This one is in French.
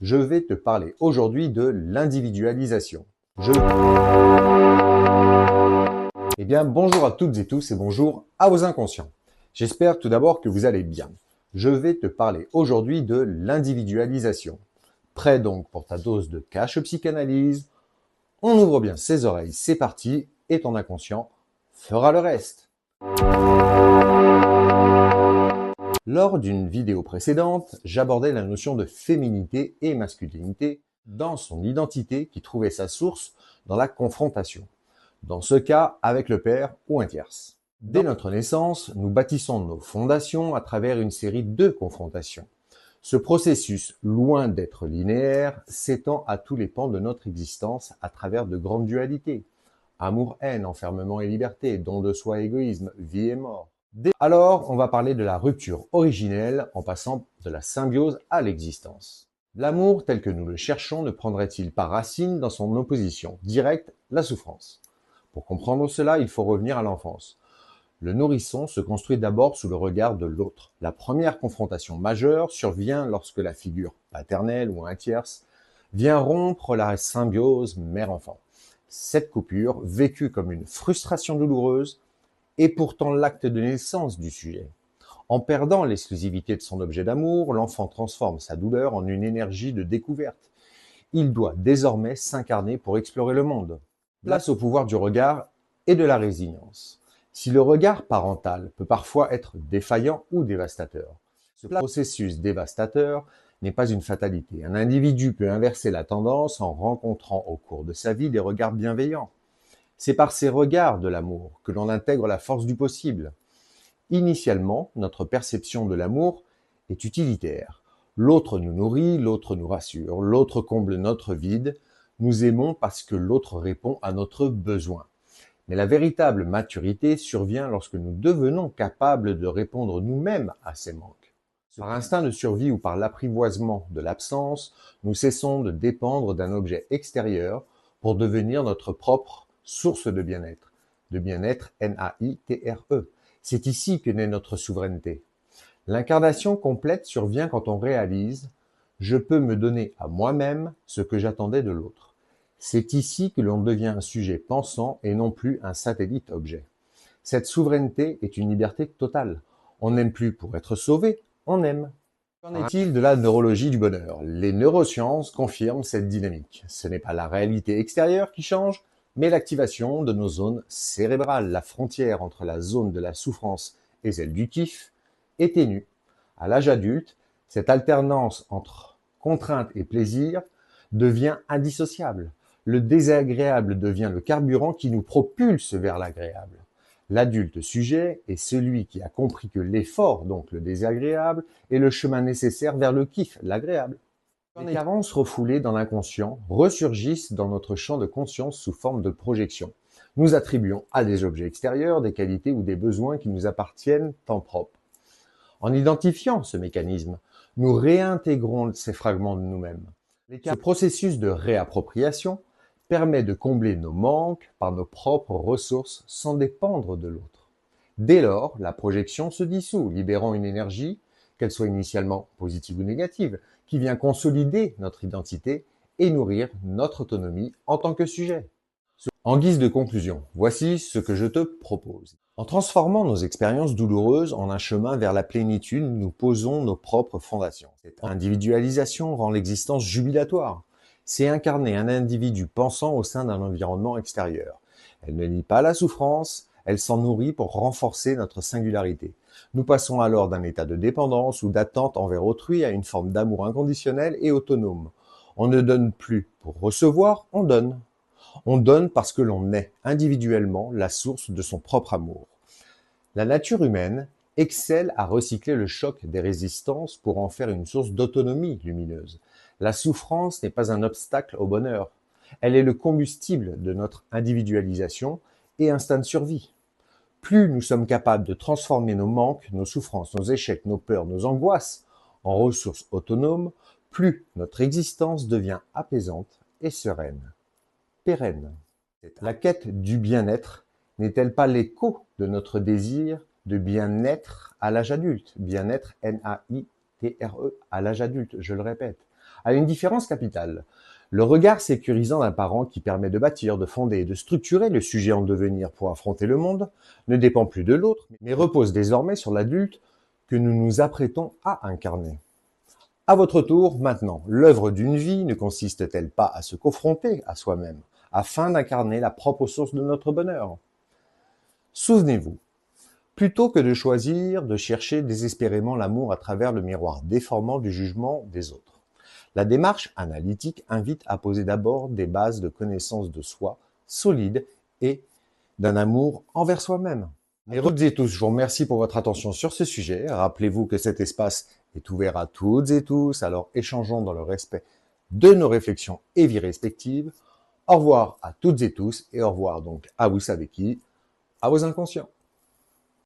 Je vais te parler aujourd'hui de l'individualisation. Eh bien, bonjour à toutes et tous et bonjour à vos inconscients. J'espère tout d'abord que vous allez bien. Je vais te parler aujourd'hui de l'individualisation. Prêt donc pour ta dose de cash psychanalyse? On ouvre bien ses oreilles, c'est parti, et ton inconscient fera le reste. Lors d'une vidéo précédente, j'abordais la notion de féminité et masculinité dans son identité qui trouvait sa source dans la confrontation. Dans ce cas, avec le père ou un tierce. Dès notre naissance, nous bâtissons nos fondations à travers une série de confrontations. Ce processus, loin d'être linéaire, s'étend à tous les pans de notre existence à travers de grandes dualités. Amour-haine, enfermement et liberté, don de soi, égoïsme, vie et mort. Alors, on va parler de la rupture originelle en passant de la symbiose à l'existence. L'amour tel que nous le cherchons ne prendrait-il pas racine dans son opposition directe, la souffrance? Pour comprendre cela, il faut revenir à l'enfance. Le nourrisson se construit d'abord sous le regard de l'autre. La première confrontation majeure survient lorsque la figure paternelle ou un tierce vient rompre la symbiose mère-enfant. Cette coupure, vécue comme une frustration douloureuse, est pourtant l'acte de naissance du sujet. En perdant l'exclusivité de son objet d'amour, l'enfant transforme sa douleur en une énergie de découverte. Il doit désormais s'incarner pour explorer le monde. Place au pouvoir du regard et de la résilience. Si le regard parental peut parfois être défaillant ou dévastateur, ce processus dévastateur n'est pas une fatalité. Un individu peut inverser la tendance en rencontrant au cours de sa vie des regards bienveillants. C'est par ces regards de l'amour que l'on intègre la force du possible. Initialement, notre perception de l'amour est utilitaire. L'autre nous nourrit, l'autre nous rassure, l'autre comble notre vide. Nous aimons parce que l'autre répond à notre besoin. Mais la véritable maturité survient lorsque nous devenons capables de répondre nous-mêmes à ces manques. Par instinct de survie ou par l'apprivoisement de l'absence, nous cessons de dépendre d'un objet extérieur pour devenir notre propre source de bien-être. De bien-être, N-A-I-T-R-E. C'est ici que naît notre souveraineté. L'incarnation complète survient quand on réalise « je peux me donner à moi-même ce que j'attendais de l'autre ». C'est ici que l'on devient un sujet pensant et non plus un satellite objet. Cette souveraineté est une liberté totale. On n'aime plus pour être sauvé, on aime. Qu'en est-il de la neurologie du bonheur? Les neurosciences confirment cette dynamique. Ce n'est pas la réalité extérieure qui change, mais l'activation de nos zones cérébrales. La frontière entre la zone de la souffrance et celle du kiff est ténue. À l'âge adulte, cette alternance entre contrainte et plaisir devient indissociable. Le désagréable devient le carburant qui nous propulse vers l'agréable. L'adulte sujet est celui qui a compris que l'effort, donc le désagréable, est le chemin nécessaire vers le kiff, l'agréable. Les carences refoulées dans l'inconscient ressurgissent dans notre champ de conscience sous forme de projection. Nous attribuons à des objets extérieurs des qualités ou des besoins qui nous appartiennent tant propres. En identifiant ce mécanisme, nous réintégrons ces fragments de nous-mêmes. Ce processus de réappropriation permet de combler nos manques par nos propres ressources sans dépendre de l'autre. Dès lors, la projection se dissout, libérant une énergie, qu'elle soit initialement positive ou négative, qui vient consolider notre identité et nourrir notre autonomie en tant que sujet. En guise de conclusion, voici ce que je te propose. En transformant nos expériences douloureuses en un chemin vers la plénitude, nous posons nos propres fondations. Cette individualisation rend l'existence jubilatoire. C'est incarner un individu pensant au sein d'un environnement extérieur. Elle ne nie pas la souffrance, elle s'en nourrit pour renforcer notre singularité. Nous passons alors d'un état de dépendance ou d'attente envers autrui à une forme d'amour inconditionnel et autonome. On ne donne plus pour recevoir, on donne. On donne parce que l'on est individuellement la source de son propre amour. La nature humaine excelle à recycler le choc des résistances pour en faire une source d'autonomie lumineuse. La souffrance n'est pas un obstacle au bonheur. Elle est le combustible de notre individualisation et instinct de survie. Plus nous sommes capables de transformer nos manques, nos souffrances, nos échecs, nos peurs, nos angoisses en ressources autonomes, plus notre existence devient apaisante et sereine. Pérenne. La quête du bien-être n'est-elle pas l'écho de notre désir de bien-être à l'âge adulte? Bien-être, N-A-I-T-R-E, à l'âge adulte, je le répète. a une différence capitale. Le regard sécurisant d'un parent qui permet de bâtir, de fonder et de structurer le sujet en devenir pour affronter le monde ne dépend plus de l'autre, mais repose désormais sur l'adulte que nous nous apprêtons à incarner. À votre tour, maintenant, l'œuvre d'une vie ne consiste-t-elle pas à se confronter à soi-même, afin d'incarner la propre source de notre bonheur? Souvenez-vous, plutôt que de choisir de chercher désespérément l'amour à travers le miroir déformant du jugement des autres, la démarche analytique invite à poser d'abord des bases de connaissance de soi solides et d'un amour envers soi-même. Et toutes et tous, je vous remercie pour votre attention sur ce sujet. Rappelez-vous que cet espace est ouvert à toutes et tous, alors échangeons dans le respect de nos réflexions et vies respectives. Au revoir à toutes et tous et au revoir donc à vous savez qui, à vos inconscients.